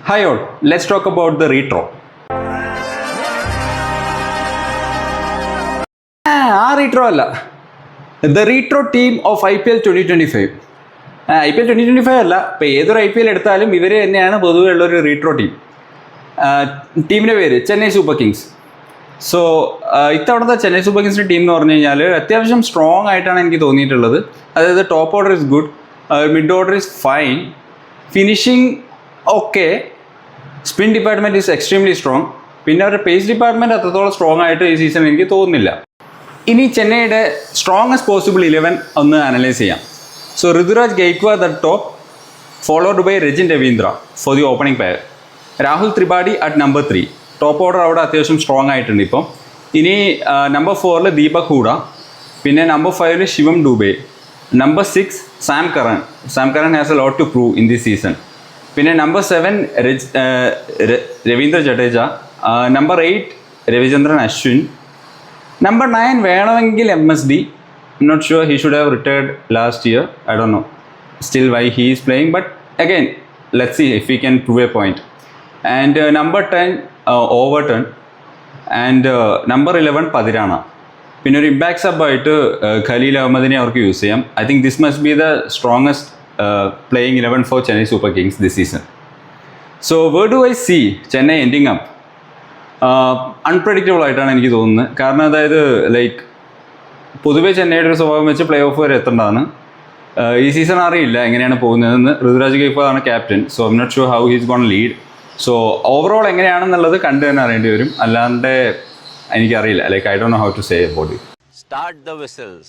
Hi all, let's talk about the retro. Retro അല്ല, the retro team of IPL 2025. IPL 2025 അല്ല, ഇപ്പോൾ ഏതൊരു IPL എടുത്താലും ഇവർ തന്നെയാണ് പൊതുവെ ഉള്ളൊരു റീട്രോ ടീം. ടീമിൻ്റെ പേര് ചെന്നൈ സൂപ്പർ കിങ്സ്. സോ ഇത്തവണത്തെ ചെന്നൈ സൂപ്പർ കിങ്സിൻ്റെ ടീം എന്ന് പറഞ്ഞു കഴിഞ്ഞാൽ അത്യാവശ്യം സ്ട്രോങ് ആയിട്ടാണ് എനിക്ക് തോന്നിയിട്ടുള്ളത്. അതായത് top order is good, mid order is fine, finishing okay, spin department is extremely strong. പിന്നെ അവരുടെ പേസ് ഡിപ്പാർട്ട്മെൻറ്റ് അത്രത്തോളം സ്ട്രോങ് ആയിട്ട് ഈ സീസൺ എനിക്ക് തോന്നുന്നില്ല. ഇനി ചെന്നൈയുടെ സ്ട്രോങ്ങസ്റ്റ് പോസിബിൾ 11 ഒന്ന് അനലൈസ് ചെയ്യാം. So Ruturaj Gaikwad at top, followed by Rachin Ravindra for the opening pair. Rahul Tripathi at number 3. Top order അവിടെ അത്യാവശ്യം സ്ട്രോങ് ആയിട്ടുണ്ട് ഇപ്പം. ഇനി നമ്പർ 4 ദീപക് ഹൂഡ, പിന്നെ number 5 Shivam Dube, number 6 Sam Curran. Sam Curran has a lot to prove in this season. പിന്നെ number 7 Ravindra Jadeja, number 8 Ravichandran Ashwin, number 9 വേണമെങ്കിൽ MSD. I'm not sure, he should have retired last year. I don't know still why he is playing, but again let's see if he can prove a point. And number 10 Overton, and number 11 Padirana. പിന്നെ ഒരു impact sub ആയിട്ട് ഖലീൽ അഹമ്മദിനെ അവർക്ക് use ചെയ്യാം. I think this must be the strongest playing 11 for Chennai Super Kings this season. So where do I see Chennai ending up? Unpredictable ആയിട്ടാണ് എനിക്ക് തോന്നുന്നത്. കാരണം അതായത് ലൈക്ക് പൊതുവേ ചെന്നൈയുടെ ഒരു സ്വഭാവം വെച്ച് പ്ലേ ഓഫ് വരെ എത്തേണ്ടതാണ്. ഈ സീസൺ അറിയില്ല എങ്ങനെയാണ് പോകുന്നതെന്ന്. ഋതുരാജ് ഗെയ്ക്വാദാണ് captain. So I am not sure how he's gonna lead. So overall എങ്ങനെയാണെന്നുള്ളത് കണ്ടു തന്നെ അറിയേണ്ടി വരും. അല്ലാണ്ട് എനിക്കറിയില്ല. Like I don't know how to say about it. Start the whistles.